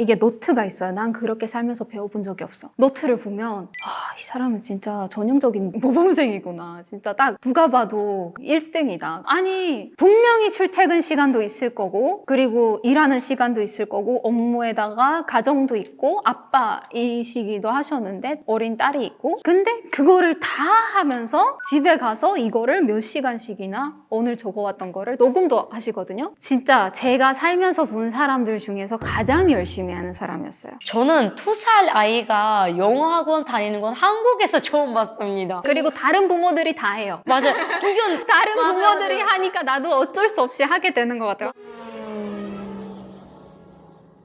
이게 노트가 있어요. 난 그렇게 살면서 배워본 적이 없어. 노트를 보면 이 사람은 진짜 전형적인 모범생이구나. 진짜 딱 누가 봐도 1등이다. 아니 분명히 출퇴근 시간도 있을 거고 그리고 일하는 시간도 있을 거고 업무에다가 가정도 있고 아빠이시기도 하셨는데 어린 딸이 있고 근데 그거를 다 하면서 집에 가서 이거를 몇 시간씩이나 오늘 적어왔던 거를 녹음도 하시거든요. 진짜 제가 살면서 본 사람들 중에서 가장 열심히 하는 사람이었어요. 저는 2살 아이가 영어학원 다니는 건 한국에서 처음 봤습니다. 그리고 다른 부모들이 다 해요. 맞아요. 이건 다른 맞아요, 부모들이 맞아요. 하니까 나도 어쩔 수 없이 하게 되는 것 같아요.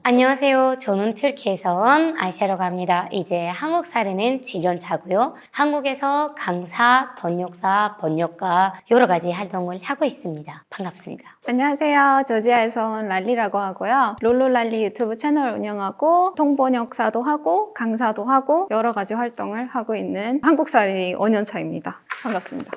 안녕하세요. 저는 튀르키예에서 온 아이샤라고 합니다. 이제 한국 살이는 7년 차고요. 한국에서 강사, 번역사, 번역가 여러 가지 활동을 하고 있습니다. 반갑습니다. 안녕하세요. 조지아에서 온 랄리라고 하고요. 롤롤랄리 유튜브 채널 운영하고 통번역사도 하고 강사도 하고 여러 가지 활동을 하고 있는 한국살이 5년 차입니다. 반갑습니다.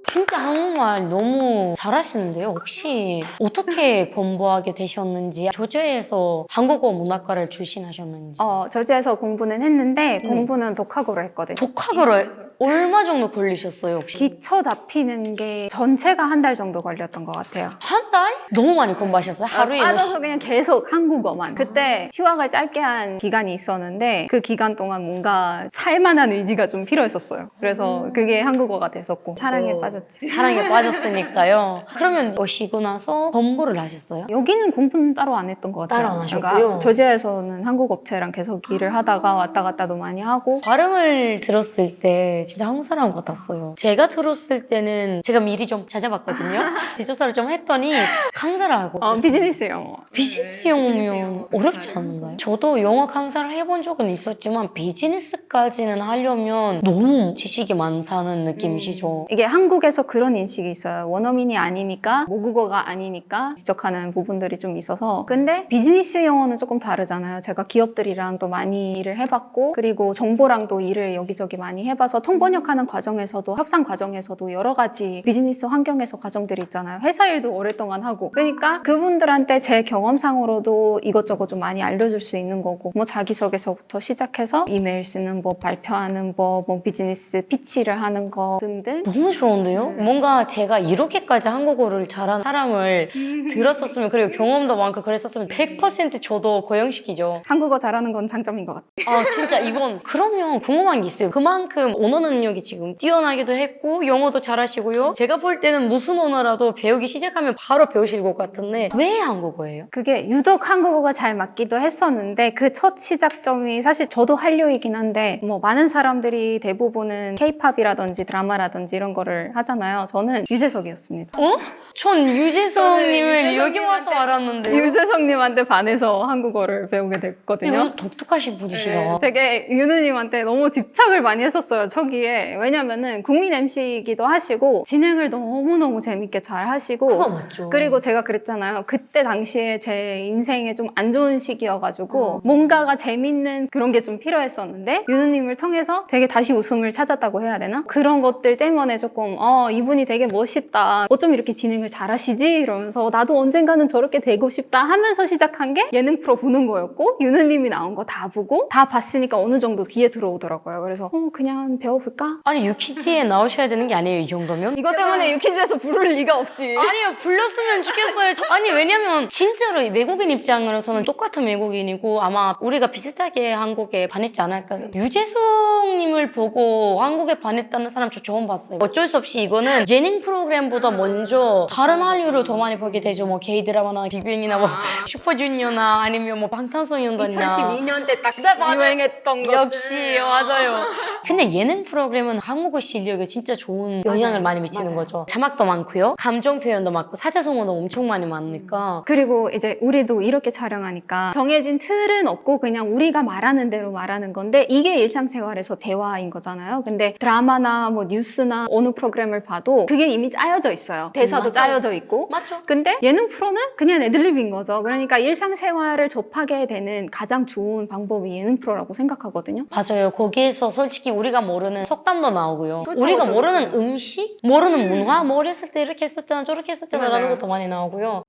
진짜 한국말 너무 잘하시는데요. 혹시 어떻게 공부하게 되셨는지, 조지아에서 한국어 문학과를 출신하셨는지. 조지아에서 공부는 했는데 공부는 독학으로 했거든요. 독학으로 얼마 정도 걸리셨어요, 혹시? 기초 잡히는 게 전체가 한 달 정도 걸렸던 것 같아요. 한 달? 너무 많이 공부하셨어요? 하루에 빠져서 그냥 계속 한국어만. 그때 휴학을 짧게 한 기간이 있었는데 그 기간 동안 뭔가 살만한 의지가 좀 필요했었어요. 그래서 그게 한국어가 됐었고 사랑에 빠졌지. 사랑에 빠졌으니까요. 그러면 오시고 나서 공부를 하셨어요? 여기는 공부는 따로 안 했던 것 같아요. 따로 안 하셨고요? 그러니까 조지아에서는 한국 업체랑 계속 일을 하다가 왔다 갔다도 많이 하고 발음을 들었을 때 진짜 한국 사람 같았어요. 제가 들었을 때는 제가 미리 좀 찾아봤거든요. 뒷조사를 좀 했더니 강사를 하고 비즈니스 영어. 비즈니스 영어면 어렵지 않은가요? 저도 영어 강사를 해본 적은 있었지만 비즈니스까지는 하려면 너무 지식이 많다는 느낌이시죠. 이게 한국에서 그런 인식이 있어요. 원어민이 아니니까 모국어가 아니니까 지적하는 부분들이 좀 있어서 근데 비즈니스 영어는 조금 다르잖아요. 제가 기업들이랑 또 많이 일을 해봤고 그리고 정보랑도 일을 여기저기 많이 해봐서 통번역하는 과정에서도 협상 과정에서도 여러 가지 비즈니스 환경에서 과정들이 있잖아요. 회사 일도 오랫동안 하고 그러니까 그분들한테 제 경험상으로도 이것저것 좀 많이 알려줄 수 있는 거고 뭐 자기소개서부터 시작해서 이메일 쓰는 법, 발표하는 법, 뭐 비즈니스 피치를 하는 거 등등 너무 좋은데요? 뭔가 제가 이렇게까지 한국어를 잘하는 사람을 들었었으면 그리고 경험도 많고 그랬었으면 100% 저도 고용시키죠. 한국어 잘하는 건 장점인 것 같아요. 아 진짜 이건 그러면 궁금한 게 있어요. 그만큼 언어 능력이 지금 뛰어나기도 했고 영어도 잘하시고요. 제가 볼 때는 무슨 언어라도 배우기 시작하면 바로 배우실 것 같은데 왜 한국어예요? 그게 유독 한국어가 잘 맞기도 했었는데 그 첫 시작점이 사실 저도 한류이긴 한데 뭐 많은 사람들이 대부분은 케이팝이라든지 드라마라든지 이런 거를 하잖아요. 저는 유재석이었습니다. 어? 전 유재석님을 저는 여기 와서 알았는데 유재석님한테 반해서 한국어를 배우게 됐거든요. 이건 독특하신 분이시다. 되게 윤우님한테 너무 집착을 많이 했었어요, 초기에. 왜냐면은 국민 MC이기도 하시고 진행을 너무너무 재밌게 잘 하시고 그거 맞죠. 그리고 제가 그랬잖아요. 그때 당시에 제 인생에 좀 안 좋은 시기여가지고 뭔가가 재밌는 그런 게 좀 필요했었는데 윤우님을 통해서 되게 다시 웃음을 찾았다고 해야 되나? 그런 것들 때문에 조금 이분이 되게 멋있다. 어쩜 이렇게 진행을 잘하시지? 이러면서 나도 언젠가는 저렇게 되고 싶다 하면서 시작한 게 예능 프로 보는 거였고 윤우님이 나온 거 다 보고 다 봤으니까 어느 정도 귀에 들어오더라고요. 그래서 그냥 배워볼까? 아니 유퀴즈에 나오셔야 되는 게 아니에요 이 정도면? 이것 때문에 유퀴즈에서 부를 리가 없지. 아니요 불렀으면 좋겠어요. 아니 왜냐면 진짜로 외국인 입장으로서는 똑같은 외국인이고 아마 우리가 비슷하게 한국에 반했지 않을까. 유재석님을 보고 한국에 반했다는 사람 저 처음 봤어요. 어쩔 수 없이 이거는 예능 프로그램보다 먼저 다른 한류를 더 많이 보게 되죠. 뭐 게이 드라마나 빅뱅이나 뭐 슈퍼주니어나 아니면 뭐 방탄소년단이나 2012년 때 딱 맞아요. 유행했던 거. 역시 맞아요. 근데 예능 프로그램은 한국어 실력에 진짜 좋은 영향을 많이 미치는 맞아요. 거죠. 자막도 많고요. 감정 표현도 많고 사자성어도 엄청 많이 많으니까 그리고 이제 우리도 이렇게 촬영하니까 정해진 틀은 없고 그냥 우리가 말하는 대로 말하는 건데 이게 일상생활에서 대화인 거잖아요. 근데 드라마나 뭐 뉴스나 어느 프로그램을 봐도 그게 이미 짜여져 있어요. 대사도 맞아요. 짜여져 있고. 맞죠? 근데 예능 프로는 그냥 애들립인 거죠. 그러니까 일상생활을 접하게 되는 가장 좋은 방법이 예능 프로라고 생각하거든요. 맞아요. 거기에서 솔직히 우리가 모르는 속담도 나오고요. 그렇죠, 우리가 그렇죠, 모르는 그렇죠. 음식, 모르는 문화, 뭐 어렸을 때 이렇게 했었잖아, 저렇게 했었잖아 라는 맞아요. 것도 많이 나오고요.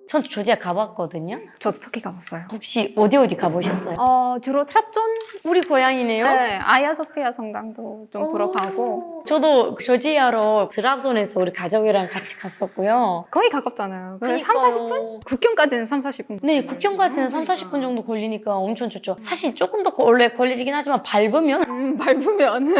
전 조지아 가봤거든요. 저도 터키 가봤어요. 혹시 어디 가보셨어요? 주로 트랍존? 우리 고향이네요. 네, 아야소피아 성당도 좀 보러 가고. 저도 조지아로 드랍존에서 우리 가족이랑 같이 갔었고요. 거의 가깝잖아요. 그러니까요. 3, 40분? 국경까지는 3, 40분. 네, 국경까지는 3, 40분 정도 걸리니까 엄청 좋죠. 사실 조금 더 원래 걸리긴 하지만 밟으면 밟으면.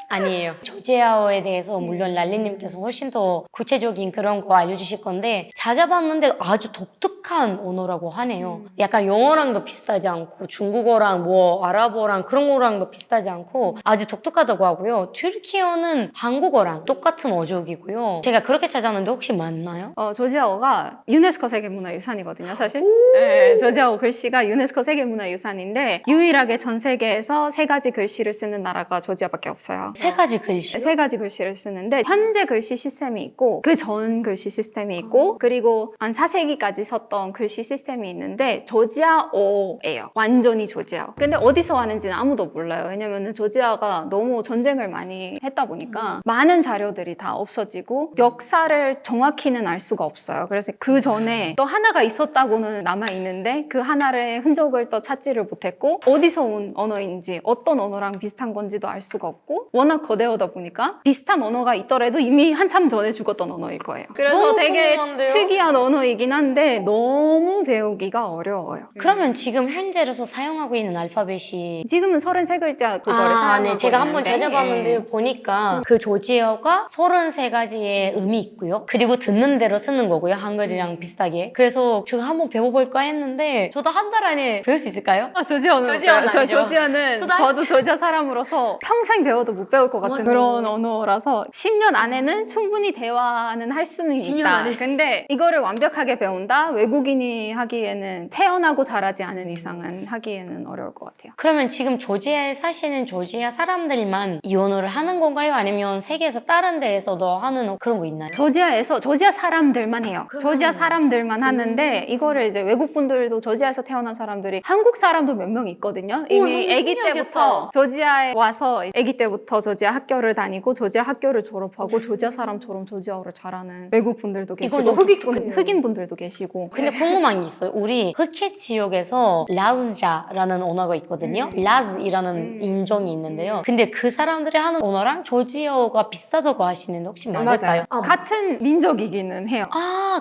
아니에요. 조지아어에 대해서 물론 랄리님께서 훨씬 더 구체적인 그런 거 알려주실 건데 찾아봤는데 아주 독특한 언어라고 하네요. 약간 영어랑도 비슷하지 않고 중국어랑 뭐 아랍어랑 그런 거랑도 비슷하지 않고 아주 독특하다고 하고요. 튀르키어는 한국어랑 똑같은 어족이고요. 제가 그렇게 찾았는데 혹시 맞나요? 조지아어가 유네스코 세계문화유산이거든요, 사실. 네, 조지아어 글씨가 유네스코 세계문화유산인데 유일하게 전 세계에서 3가지 글씨를 쓰는 나라가 조지아밖에 없어요. 3가지 글씨. 3가지 글씨를 쓰는데 현재 글씨 시스템이 있고 그 전 글씨 시스템이 있고 그리고 한 4세기까지 썼던 글씨 시스템이 있는데 조지아어예요. 완전히 조지아어. 근데 어디서 왔는지는 아무도 몰라요. 왜냐면은 조지아가 너무 전쟁을 많이 했다 보니까 많은 자료들이 다 없어지고 역사를 정확히는 알 수가 없어요. 그래서 그 전에 또 하나가 있었다고는 남아 있는데 그 하나의 흔적을 또 찾지를 못했고 어디서 온 언어인지 어떤 언어랑 비슷한 건지도 알 수가 없고 워낙 거대하다 보니까 비슷한 언어가 있더라도 이미 한참 전에 죽었던 언어일 거예요. 그래서 너무 되게 궁금한데요? 특이한 언어이긴 한데 너무 배우기가 어려워요. 그러면 지금 현재로서 사용하고 있는 알파벳이 지금은 33글자 그거를 사용하고 네. 제가 한번 있는데, 찾아봤는데 예. 보니까 그 조지아어가 33가지의 의미 있고요. 그리고 듣는 대로 쓰는 거고요. 한글이랑 비슷하게. 그래서 제가 한번 배워볼까 했는데 저도 한 달 안에 배울 수 있을까요? 조지아어는 조지아어는 저 아니죠. 조지아는 저도 저도 조지아 사람으로서 평생 배워도 못 배울 것 같은 맞아요. 그런 언어라서 10년 안에는 충분히 대화는 할 수는 10년 있다. 안에? 근데 이거를 완벽하게 배운다? 외국인이 하기에는 태어나고 자라지 않은 이상은 하기에는 어려울 것 같아요. 그러면 지금 조지아에 사시는 조지아 사람들만 이 언어를 하는 건가요? 아니면 세계에서 다른 데에서도 하는 그런 거 있나요? 조지아에서 조지아 사람들만 해요. 그러면- 조지아 사람들만 하는데 이거를 이제 외국 분들도 조지아에서 태어난 사람들이 한국 사람도 몇 명 있거든요. 이미 너무 아기 신기하겠다. 때부터 조지아에 와서 아기 때부터 조지아 학교를 다니고 조지아 학교를 졸업하고 조지아 사람처럼 조지아어를 잘하는 외국 분들도 계시고 너무 독특해요. 흑인 분들도 계시고. 근데 궁금한 게 있어요. 우리 흑해 지역에서 라즈자라는 언어가 있거든요. 라즈이라는 인종이 있는데요. 근데 그 사람들이 하는 언어랑 조지아어가 비슷하다고 하시는데 혹시 맞을까요? 같은 민족이기는 해요.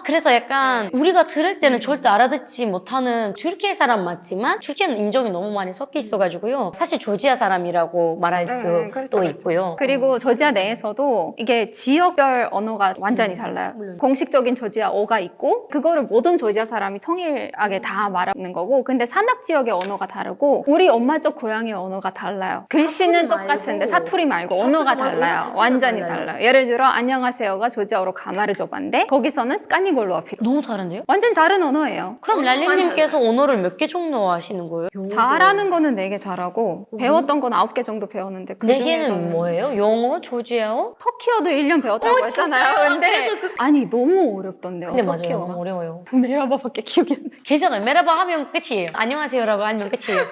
그래서 약간 우리가 들을 때는 절대 알아듣지 못하는 튀르키예 사람 맞지만 튀르키예는 인종이 너무 많이 섞여 있어가지고요. 사실 조지아 사람이라고 말할 수도 그렇죠. 있고요. 그리고 조지아 내에서도 이게 지역별 언어가 완전히 달라요. 물론. 공식적인 조지아어가 있고 그거를 모든 조지아 사람이 통일하게 다 말하는 거고 근데 산악 지역의 언어가 다르고 우리 엄마 쪽 고향의 언어가 달라요. 글씨는 사투리 똑같은데 말고. 사투리 말고 사투리 언어가 말고 달라요. 자체가 완전히 달라요. 달라요. 예를 들어 안녕하세요가 조지아어로 가마르조반데 거기서는 스카니골로 앞이 너무 다른데요? 완전 다른 언어예요. 그럼 랄리님께서 언어를 몇 개 정도 하시는 거예요? 잘하는 거는 4개 잘하고 배웠던 건 9개 정도 배웠는데 그 네 중에서는 개는 뭐예요? 영어, 조지아어? 터키어도 1년 배웠다고 했잖아요. 근데 아니 너무 어렵던데요. 근데 맞아요. 터키어가. 너무 어려워요. 메라바밖에 기억이 안 나. 괜찮아요. 메라바 하면 끝이에요. 안녕하세요라고 하면 끝이에요.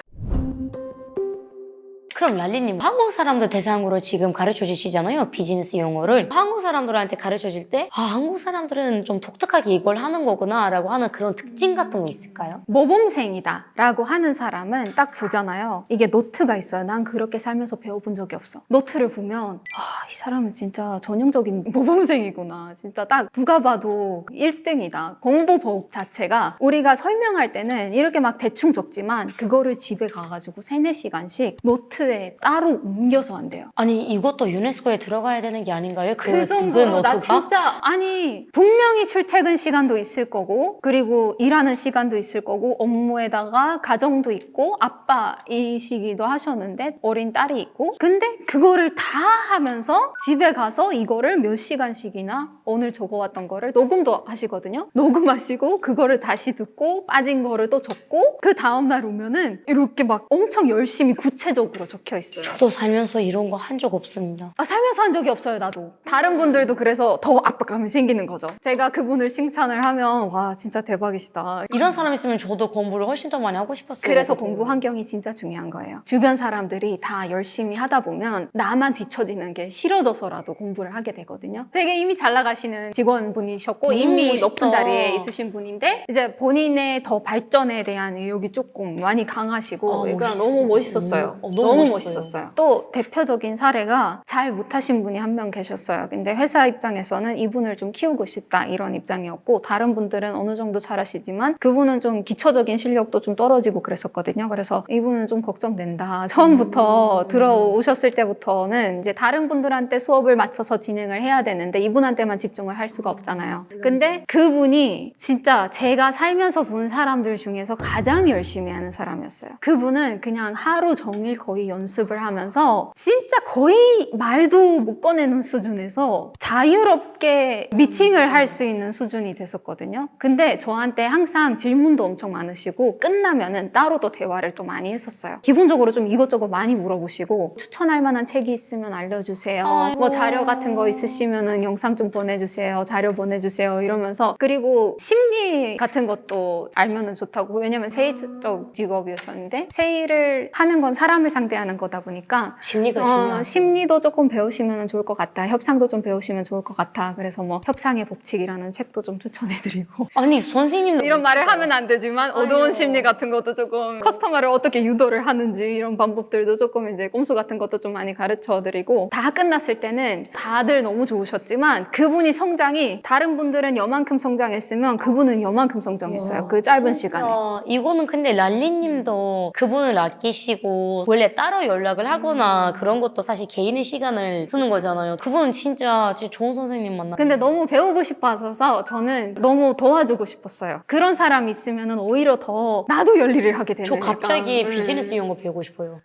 그럼 랄리님 한국 사람들 대상으로 지금 가르쳐 주시잖아요. 비즈니스 용어를. 한국 사람들한테 가르쳐 줄 때 한국 사람들은 좀 독특하게 이걸 하는 거구나 라고 하는 그런 특징 같은 거 있을까요? 모범생이다 라고 하는 사람은 딱 보잖아요. 이게 노트가 있어요. 난 그렇게 살면서 배워본 적이 없어. 노트를 보면 이 사람은 진짜 전형적인 모범생이구나. 진짜 딱 누가 봐도 1등이다. 공부법 자체가 우리가 설명할 때는 이렇게 막 대충 적지만 그거를 집에 가가지고 3-4시간씩 노트에 따로 옮겨서 한대요. 아니 이것도 유네스코에 들어가야 되는 게 아닌가요? 그 정도로 나 진짜 아니 분명히 출퇴근 시간도 있을 거고 그리고 일하는 시간도 있을 거고 업무에다가 가정도 있고 아빠이시기도 하셨는데 어린 딸이 있고 근데 그거를 다 하면서 집에 가서 이거를 몇 시간씩이나 오늘 적어왔던 거를 녹음도 하시거든요. 녹음하시고 그거를 다시 듣고 빠진 거를 또 적고 그 다음날 오면은 이렇게 막 엄청 열심히 구체적으로 적혀 있어요. 저도 살면서 이런 거 한 적 없습니다. 살면서 한 적이 없어요, 나도. 다른 분들도 그래서 더 압박감이 생기는 거죠. 제가 그분을 칭찬을 하면 와 진짜 대박이시다. 이런 사람 있으면 저도 공부를 훨씬 더 많이 하고 싶었어요. 그래서 그것도. 공부 환경이 진짜 중요한 거예요. 주변 사람들이 다 열심히 하다 보면 나만 뒤처지는 게 싫어져서라도 공부를 하게 되거든요. 되게 이미 잘 나가시는 직원분이셨고 이미 멋있다. 높은 자리에 있으신 분인데 이제 본인의 더 발전에 대한 의욕이 조금 많이 강하시고 그러니까 멋있어. 너무 멋있었어요. 너무 너무 멋있어요. 멋있었어요. 또 대표적인 사례가 잘 못하신 분이 한 명 계셨어요. 근데 회사 입장에서는 이분을 좀 키우고 싶다 이런 입장이었고 다른 분들은 어느 정도 잘하시지만 그분은 좀 기초적인 실력도 좀 떨어지고 그랬었거든요. 그래서 이분은 좀 걱정된다. 처음부터 들어오셨을 때부터는 이제 다른 분들한테 수업을 맞춰서 진행을 해야 되는데 이분한테만 집중을 할 수가 없잖아요. 근데 그분이 진짜 제가 살면서 본 사람들 중에서 가장 열심히 하는 사람이었어요. 그분은 그냥 하루 종일 거의 연습을 하면서 진짜 거의 말도 못 꺼내는 수준에서 자유롭게 미팅을 할 수 있는 수준이 됐었거든요. 근데 저한테 항상 질문도 엄청 많으시고 끝나면은 따로 또 대화를 또 많이 했었어요. 기본적으로 좀 이것저것 많이 물어보시고 추천할 만한 책이 있으면 알려주세요. 아이고. 뭐 자료 같은 거 있으시면은 영상 좀 보내주세요. 자료 보내주세요. 이러면서 그리고 심리 같은 것도 알면은 좋다고. 왜냐면 세일 쪽 직업이셨는데 세일을 하는 건 사람을 상대하는 거다 보니까 심리가 중요하죠. 심리도 조금 배우시면 좋을 것 같다. 협상도 좀 배우시면 좋을 것 같아. 그래서 뭐 협상의 법칙이라는 책도 좀 추천해드리고 아니 선생님 이런 말을 하면 안 되지만 어두운 아니요. 심리 같은 것도 조금 커스터머를 어떻게 유도를 하는지 이런 방법들도 조금 이제 꼼수 같은 것도 좀 많이 가르쳐드리고 다 끝났을 때는 다들 너무 좋으셨지만 그분이 성장이 다른 분들은 여만큼 성장했으면 그분은 여만큼 성장했어요. 그 짧은 진짜. 시간에. 이거는 근데 랄리님도 그분을 아끼시고 원래 따로 연락을 하거나 그런 것도 사실 개인의 시간을 쓰는 거잖아요. 그분은 진짜 좋은 선생님 만나. 근데 너무 배우고 싶어서 저는 너무 도와주고 싶었어요. 그런 사람이 있으면 오히려 더 나도 열일을 하게 되는 저 갑자기 약간, 비즈니스 이런 거 배우고 싶어요.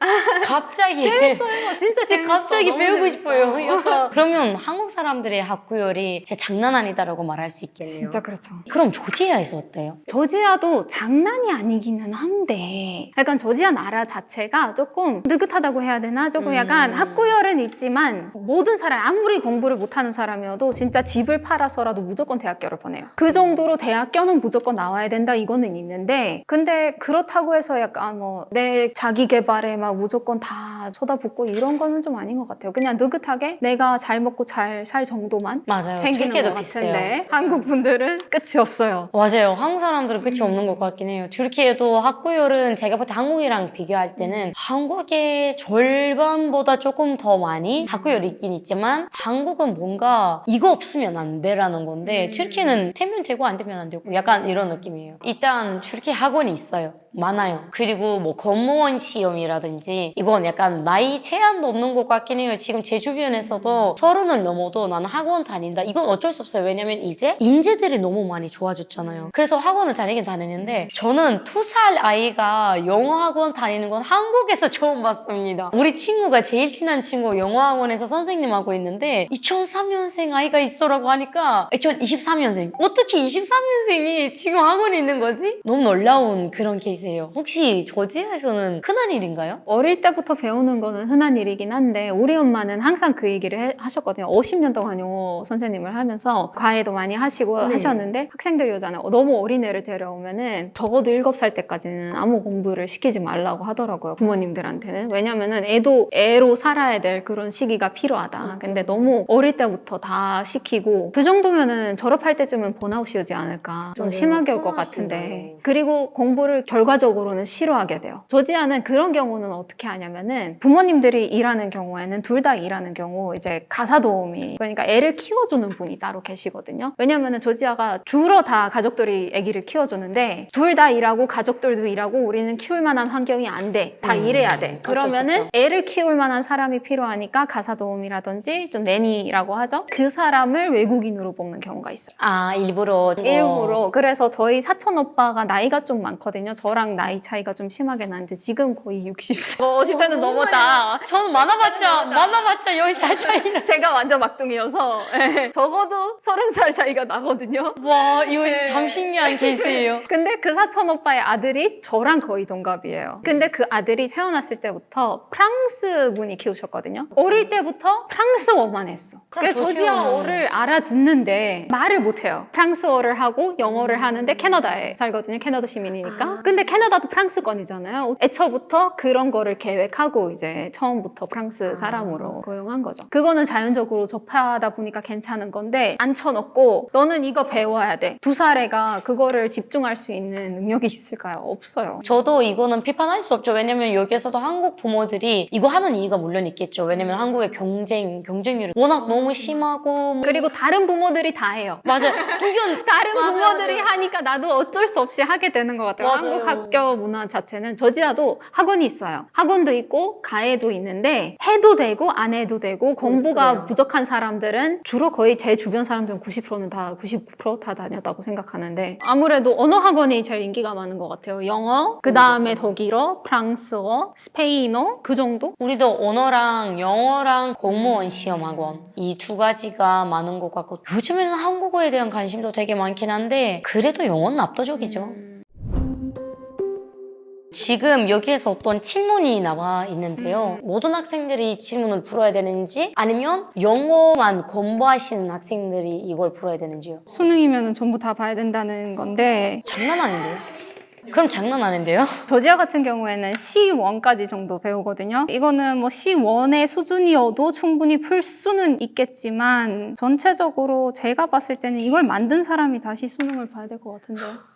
갑자기. 재밌어요. 진짜 재밌어. 갑자기 너무 배우고 재밌어. 싶어요. 약간. 그러면 한국 사람들의 학구열이 진짜 장난 아니다라고 말할 수 있겠네요. 진짜 그렇죠. 그럼 조지아에서 어때요? 조지아도 장난이 아니기는 한데 약간 조지아 나라 자체가 조금 느긋하다고 해야 되나? 조금 약간 학구열은 있지만 모든 사람 아무리 공부를 못하는 사람이어도 진짜 집을 팔아서라도 무조건 대학교를 보내요. 그 정도로 대학교는 무조건 나와야 된다 이거는 있는데 근데 그렇다고 해서 약간 뭐 내 자기 개발에 막 무조건 다 쏟아붓고 이런 거는 좀 아닌 것 같아요. 그냥 느긋하게 내가 잘 먹고 잘 살 정도만 맞아요. 챙기는 튀르키예도 것 비슷해요. 같은데 한국 분들은 끝이 없어요. 맞아요. 한국 사람들은 끝이 없는 것 같긴 해요. 튀르키예도 학구열은 제가 볼 때 한국이랑 비교할 때는 한국의 절반보다 조금 더 많이 학구열이 있긴 있지만 한국은 뭔가 이거 없으면 안 돼라는 건데 튀르키예는 되면 되고 안 되면 안 되고 약간 이런 느낌이에요. 일단 튀르키예 학원이 있어요. 많아요. 그리고 뭐 공무원 시험이라든지 이건 약간 나이 제한도 없는 것 같긴 해요. 지금 제 주변에서도 30은 넘어도 나는 학원 다닌다. 이건 어쩔 수 없어요. 왜냐면 이제 인재들이 너무 많이 좋아졌잖아요. 그래서 학원을 다니긴 다니는데 저는 2살 아이가 영어 학원 다니는 건 한국에서 처음 봤습니다. 우리 친구가 제일 친한 친구 영어 학원에서 선생님하고 있는데 2003년생 아이가 있어라고 하니까 2023년생 어떻게 23년생이 지금 학원에 있는 거지? 너무 놀라운 그런 케이스예요. 혹시 조지아에서는 흔한 일인가요? 어릴 때부터 배우는 거는 흔한 일이긴 한데 우리 엄마는 항상 그 얘기를 하셨거든요. 50년 동안 영어 선생님을 하면서 과외도 많이 하시고 하셨는데 학생들이 오잖아요. 너무 어린애를 데려오면은 적어도 7살 때까지는 아무 공부를 시키지 말라고 하더라고요. 부모님들한테는. 왜냐면은 애도 애로 살아야 될 그런 시기가 필요하다. 근데 너무 어릴 때부터 다 시키고 그 정도면은 졸업할 때쯤은 번아웃이 오지 않을까. 좀 맞아요. 심하게 올 것 피곤하시네요. 같은데. 그리고 공부를 결과적으로는 싫어하게 돼요. 조지아는 그런 경우는 어떻게 하냐면은 부모님들이 일하는 경우에는 둘 다 일하는 경우 이제 가사 도우미 그러니까 애를 키워주는 분이 따로 계시거든요. 왜냐면은 조지아가 주로 다 가족들이 아기를 키워주는데 둘 다 일하고 가족들도 일하고 우리는 키울 만한 환경이 안 돼. 다 일해야 돼. 어쩔 수 그러면은 없죠. 애를 키울 만한 사람이 필요하니까 가사 도우미라든지 좀 내니라고 하죠. 그 사람을 외국인으로 뽑는 경우가 있어요. 아 일부러 일부러. 그래서 저희 사촌 오빠가 나이가 좀 많거든요. 저랑 저랑 나이 차이가 좀 심하게 나는데 지금 거의 60세. 50세는 넘었다. 저는 많아봤자 10살 차이나. 제가 완전 막둥이여서 예, 적어도 30살 차이가 나거든요. 와, 이거 네. 참 신기한 케이스예요. 근데 그 사촌 오빠의 아들이 저랑 거의 동갑이에요. 근데 그 아들이 태어났을 때부터 프랑스 분이 키우셨거든요. 어릴 때부터 프랑스어만 했어. 그럼 그러니까 저지아어를 알아듣는데 말을 못해요. 프랑스어를 하고 영어를 하는데 캐나다에 살거든요. 캐나다 시민이니까. 근데 캐나다도 프랑스권이잖아요. 애초부터 그런 거를 계획하고 이제 처음부터 프랑스 사람으로 고용한 거죠. 그거는 자연적으로 접하다 보니까 괜찮은 건데 앉혀놓고 너는 이거 배워야 돼. 2살 애가 그거를 집중할 수 있는 능력이 있을까요? 없어요. 저도 이거는 비판할 수 없죠. 왜냐면 여기에서도 한국 부모들이 이거 하는 이유가 물론 있겠죠. 왜냐면 한국의 경쟁률이 워낙 너무 심하고. 그리고 다른 부모들이 다 해요. 맞아. 이건 다른 맞아요, 부모들이 맞아요. 하니까 나도 어쩔 수 없이 하게 되는 것 같아요. 맞아요. 한국 학교 문화 자체는 저지아도 학원이 있어요. 학원도 있고 가해도 있는데 해도 되고 안 해도 되고 공부가 그래요. 부족한 사람들은 주로 거의 제 주변 사람들은 99% 다 다녔다고 생각하는데 아무래도 언어 학원이 제일 인기가 많은 것 같아요. 영어, 그 다음에 독일어, 프랑스어, 스페인어 그 정도? 우리도 언어랑 영어랑 공무원 시험 학원 이 2가지가 많은 것 같고 요즘에는 한국어에 대한 관심도 되게 많긴 한데 그래도 영어는 압도적이죠. 지금 여기에서 어떤 질문이 나와 있는데요. 모든 학생들이 질문을 풀어야 되는지 아니면 영어만 공부하시는 학생들이 이걸 풀어야 되는지요? 수능이면 전부 다 봐야 된다는 건데 장난 아닌데요? 그럼 장난 아닌데요? 저지아 같은 경우에는 C1까지 정도 배우거든요. 이거는 뭐 C1의 수준이어도 충분히 풀 수는 있겠지만 전체적으로 제가 봤을 때는 이걸 만든 사람이 다시 수능을 봐야 될 것 같은데요.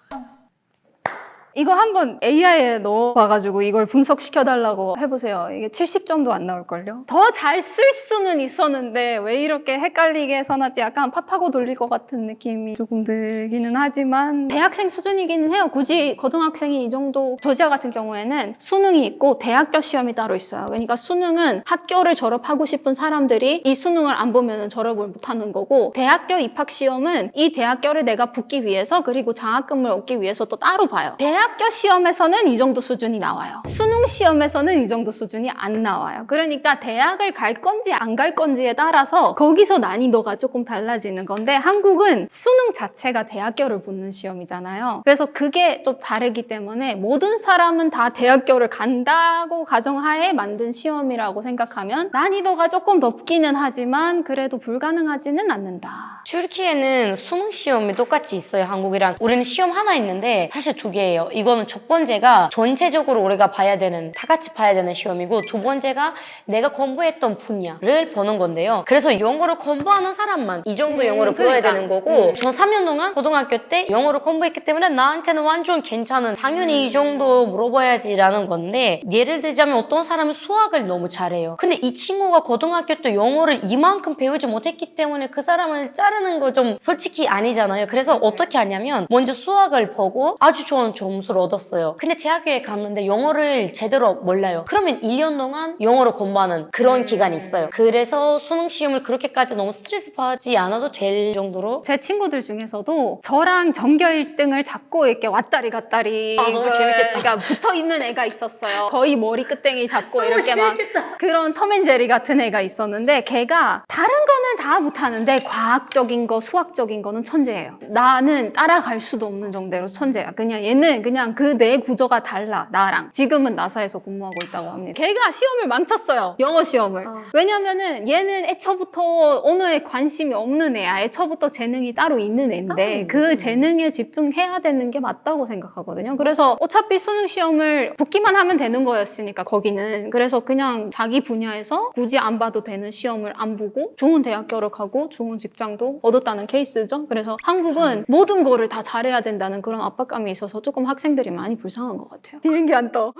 이거 한번 AI에 넣어봐가지고 이걸 분석시켜달라고 해보세요. 이게 70점도 안 나올걸요? 더 잘 쓸 수는 있었는데 왜 이렇게 헷갈리게 써놨지? 약간 팝하고 돌릴 것 같은 느낌이 조금 들기는 하지만 대학생 수준이기는 해요. 굳이 고등학생이 이 정도 저지아 같은 경우에는 수능이 있고 대학교 시험이 따로 있어요. 그러니까 수능은 학교를 졸업하고 싶은 사람들이 이 수능을 안 보면 졸업을 못하는 거고 대학교 입학 시험은 이 대학교를 내가 붙기 위해서 그리고 장학금을 얻기 위해서 또 따로 봐요. 대학교 시험에서는 이 정도 수준이 나와요. 수능 시험에서는 이 정도 수준이 안 나와요. 그러니까 대학을 갈 건지 안 갈 건지에 따라서 거기서 난이도가 조금 달라지는 건데 한국은 수능 자체가 대학교를 붙는 시험이잖아요. 그래서 그게 좀 다르기 때문에 모든 사람은 다 대학교를 간다고 가정하에 만든 시험이라고 생각하면 난이도가 조금 높기는 하지만 그래도 불가능하지는 않는다. 튀르키예는 수능 시험이 똑같이 있어요. 한국이랑. 우리는 시험 하나 있는데 사실 2개예요. 이거는 첫 번째가 전체적으로 우리가 봐야 되는, 다 같이 봐야 되는 시험이고 두 번째가 내가 공부했던 분야를 보는 건데요. 그래서 영어를 공부하는 사람만 이 정도 영어를 배워야 그러니까. 되는 거고 전 3년 동안 고등학교 때 영어를 공부했기 때문에 나한테는 완전 괜찮은 당연히 이 정도 물어봐야지라는 건데 예를 들자면 어떤 사람은 수학을 너무 잘해요. 근데 이 친구가 고등학교 때 영어를 이만큼 배우지 못했기 때문에 그 사람을 자르는 거 좀 솔직히 아니잖아요. 그래서 어떻게 하냐면 먼저 수학을 보고 아주 좋은 점수를 얻었어요. 근데 대학교에 갔는데 영어를 제대로 몰라요. 그러면 1년 동안 영어를 공부하는 그런 기간이 있어요. 그래서 수능 시험을 그렇게까지 너무 스트레스 받지 않아도 될 정도로 제 친구들 중에서도 저랑 전교 1등을 잡고 이렇게 왔다리 갔다리 너무 재밌겠다. 그러니까 붙어있는 애가 있었어요. 거의 머리 끝땡이 잡고 이렇게 막 그런 톰앤제리 같은 애가 있었는데 걔가 다른 거는 다 못하는데 과학적인 거, 수학적인 거는 천재예요. 나는 따라갈 수도 없는 정도로 천재야. 그냥 얘는 그냥 그 뇌 구조가 달라, 나랑. 지금은 나사에서 근무하고 있다고 합니다. 걔가 시험을 망쳤어요. 영어 시험을. 왜냐면은 얘는 애초부터 언어에 관심이 없는 애야. 애초부터 재능이 따로 있는 애인데 그 재능에 집중해야 되는 게 맞다고 생각하거든요. 그래서 어차피 수능 시험을 붙기만 하면 되는 거였으니까 거기는. 그래서 그냥 자기 분야에서 굳이 안 봐도 되는 시험을 안 보고 좋은 대학교를 가고 좋은 직장도 얻었다는 케이스죠. 그래서 한국은 모든 거를 다 잘해야 된다는 그런 압박감이 있어서 조금 학생들이 많이 불쌍한 것 같아요. 비행기 안 떠.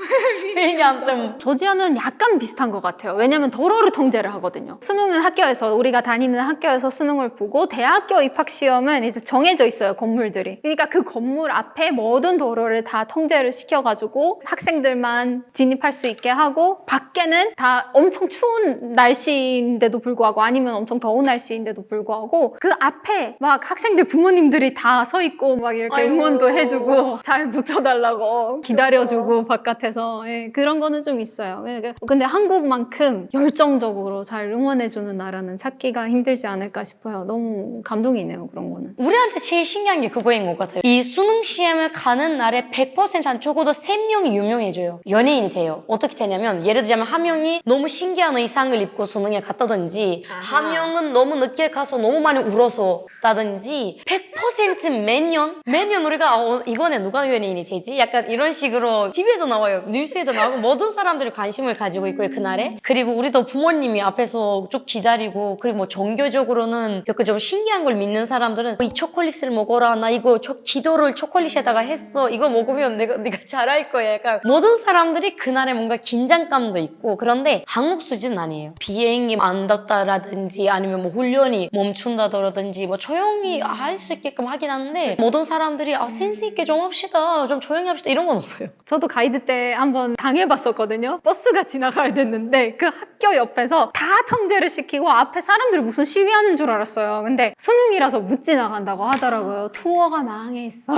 비행기 안 뜨면 저지아는 약간 비슷한 것 같아요. 왜냐면 도로를 통제를 하거든요. 수능은 학교에서 우리가 다니는 학교에서 수능을 보고 대학교 입학 시험은 이제 정해져 있어요. 건물들이. 그러니까 그 건물 앞에 모든 도로를 다 통제를 시켜가지고 학생들만 진입할 수 있게 하고 밖에는 다 엄청 추운 날씨인데도 불구하고 아니면 엄청 더운 날씨인데도 불구하고 그 앞에 막 학생들 부모님들이 다 서 있고 막 이렇게 아이고. 응원도 해주고 잘 붙여달라고 기다려주고 바깥에서 예, 그런 거는 좀 있어요. 근데 한국만큼 열정적으로 잘 응원해주는 나라는 찾기가 힘들지 않을까 싶어요. 너무 감동이네요, 그런 거는. 우리한테 제일 신기한 게 그거인 것 같아요. 이 수능 시험을 가는 날에 100%한 적어도 3명이 유명해져요. 연예인이 돼요. 어떻게 되냐면 예를 들자면 한 명이 너무 신기한 의상을 입고 수능에 갔다든지 한 명은 너무 늦게 가서 너무 많이 울어서 다든지 100% 매년 우리가 이번에 누가 연예인이 되지? 약간 이런 식으로 TV에서 나와요. 뉴스에도 나오고 모든 사람들이 관심을 가지고 있고요, 그날에. 그리고 우리도 부모님이 앞에서 쭉 기다리고 그리고 뭐 종교적으로는 이렇게 좀 신기한 걸 믿는 사람들은 이 초콜릿을 먹어라. 나 이거 기도를 초콜릿에다가 했어. 이거 먹으면 네가 잘할 거야. 약간 모든 사람들이 그날에 뭔가 긴장감도 있고 그런데 한국 수준은 아니에요. 비행기 안 닿다라든지 아니면 뭐 훈련이 멈춘다더라든지 뭐 조용히 할 수 있게끔 하긴 하는데 모든 사람들이 센스 있게 좀 합시다. 좀 조용히 합시다. 이런 건 없어요. 저도 가이드 때 한번 당해봤었거든요. 버스가 지나가야 됐는데 그 학교 옆에서 다 통제를 시키고 앞에 사람들이 무슨 시위하는 줄 알았어요. 근데 수능이라서 못 지나간다고 하더라고요. 투어가 망했어.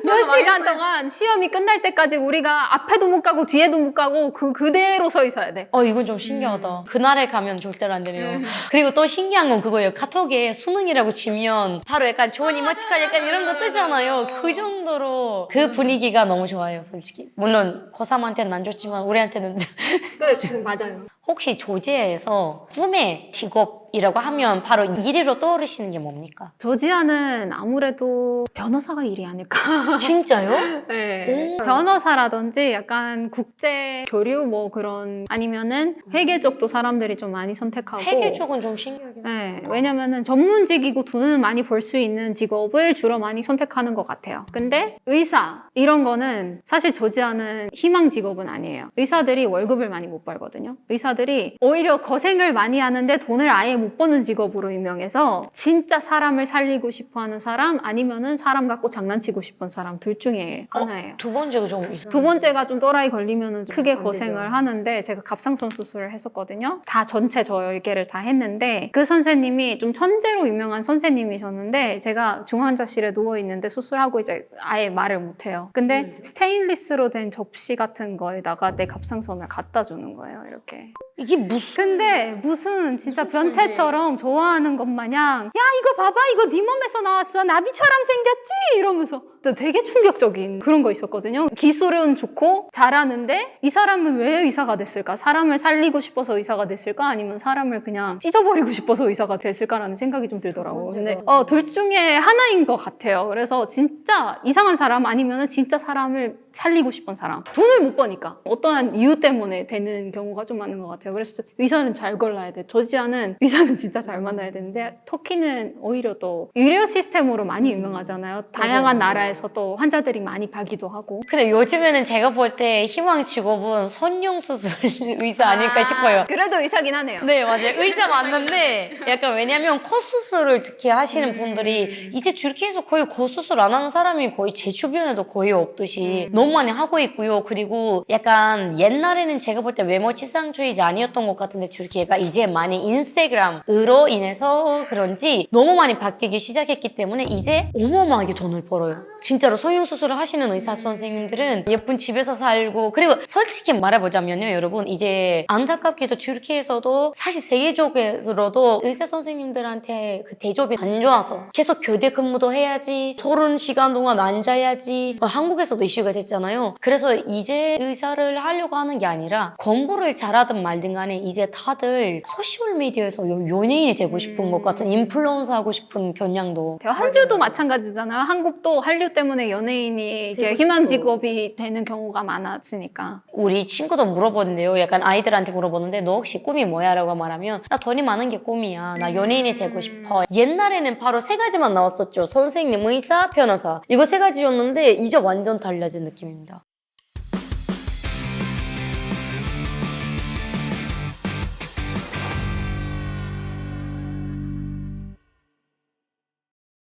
몇 시간 동안 시험이 끝날 때까지 우리가 앞에도 못 가고 뒤에도 못 가고 그대로 서 있어야 돼. 이건 좀 신기하다. 그날에 가면 절대로 안 되네요. 그리고 또 신기한 건 그거예요. 카톡에 수능이라고 치면 바로 약간 좋은 이모티콘 약간 이런 거 뜨잖아요. 그 정도로 그 분위기가 너무 좋아요, 솔직히. 물론 고3한테는 안 좋지만 우리한테는 네, 맞아요. 혹시 조지아에서 꿈의 직업이라고 하면 바로 1위로 떠오르시는 게 뭡니까? 조지아는 아무래도 변호사가 일이 아닐까. 진짜요? 네. 변호사라든지 약간 국제 교류 뭐 그런 아니면은 회계 쪽도 사람들이 좀 많이 선택하고. 회계 쪽은 좀 신기하긴 해요. 네. 왜냐면은 전문직이고 돈을 많이 벌 수 있는 직업을 주로 많이 선택하는 것 같아요. 근데 의사 이런 거는 사실 조지아는 희망 직업은 아니에요. 의사들이 월급을 많이 못 벌거든요. 의사들이 오히려 거생을 많이 하는데 돈을 아예 못 버는 직업으로 유명해서 진짜 사람을 살리고 싶어 하는 사람 아니면은 사람 갖고 장난치고 싶은 사람 둘 중에 하나예요. 두 번째가 좀 이상해요. 두 번째가 좀 또라이 걸리면은 크게 고생을 하는데 제가 갑상선 수술을 했었거든요. 다 전체 저열계를 다 했는데 그 선생님이 좀 천재로 유명한 선생님이셨는데 제가 중환자실에 누워 있는데 수술하고 이제 아예 말을 못 해요. 근데 스테인리스로 된 접시 같은 거에다가 내 갑상선을 갖다 주는 거예요. 이렇게. 이게 무슨 근데 무슨 진짜 변태처럼 좋아하는 것 마냥 야 이거 봐봐 이거 네 몸에서 나왔잖아 나비처럼 생겼지 이러면서 또 되게 충격적인 그런 거 있었거든요. 기술은 좋고 잘하는데 이 사람은 왜 의사가 됐을까? 사람을 살리고 싶어서 의사가 됐을까? 아니면 사람을 그냥 찢어버리고 싶어서 의사가 됐을까라는 생각이 좀 들더라고요. 근데 둘 중에 하나인 것 같아요. 그래서 진짜 이상한 사람 아니면 진짜 사람을 살리고 싶은 사람. 돈을 못 버니까 어떠한 이유 때문에 되는 경우가 좀 많은 것 같아요. 그래서 의사는 잘 골라야 돼. 조지아는 의사는 진짜 잘 만나야 되는데 터키는 오히려 또 의료 시스템으로 많이 유명하잖아요. 다양한 나라에서 또 환자들이 많이 가기도 하고. 근데 요즘에는 제가 볼 때 희망 직업은 성형수술 의사 아닐까 싶어요. 그래도 의사긴 하네요. 네, 맞아요. 의사 맞는데 약간 왜냐면 코 수술을 특히 하시는 분들이 이제 튀르키예에서 거의 코 수술 안 하는 사람이 거의 제 주변에도 거의 없듯이 너무 많이 하고 있고요. 그리고 약간 옛날에는 제가 볼 때 외모 치상주의자 아니었던 것 같은데 튀르키예가 이제 많이 인스타그램으로 인해서 그런지 너무 많이 바뀌기 시작했기 때문에 이제 어마어마하게 돈을 벌어요. 진짜로 성형수술을 하시는 의사 선생님들은 예쁜 집에서 살고 그리고 솔직히 말해보자면요 여러분 이제 안타깝게도 튀르키예에서도 사실 세계적으로도 의사 선생님들한테 그 대접이 안 좋아서 계속 교대 근무도 해야지 30시간 동안 앉아야지 한국에서도 이슈가 됐잖아요. 그래서 이제 의사를 하려고 하는 게 아니라 공부를 잘하든 말든 간에 이제 다들 소셜미디어에서 연예인이 되고 싶은 것 같은 인플루언서 하고 싶은 경향도 한류도 마찬가지잖아요. 한국도 한류 때문에 연예인이 이제 희망 직업이 되는 경우가 많아지니까. 우리 친구도 물어보는데요. 약간 아이들한테 물어보는데 너 혹시 꿈이 뭐야? 라고 말하면 나 돈이 많은 게 꿈이야. 나 연예인이 되고 싶어. 옛날에는 바로 세 가지만 나왔었죠. 선생님, 의사, 변호사. 이거 세 가지였는데 이제 완전 달라진 느낌입니다.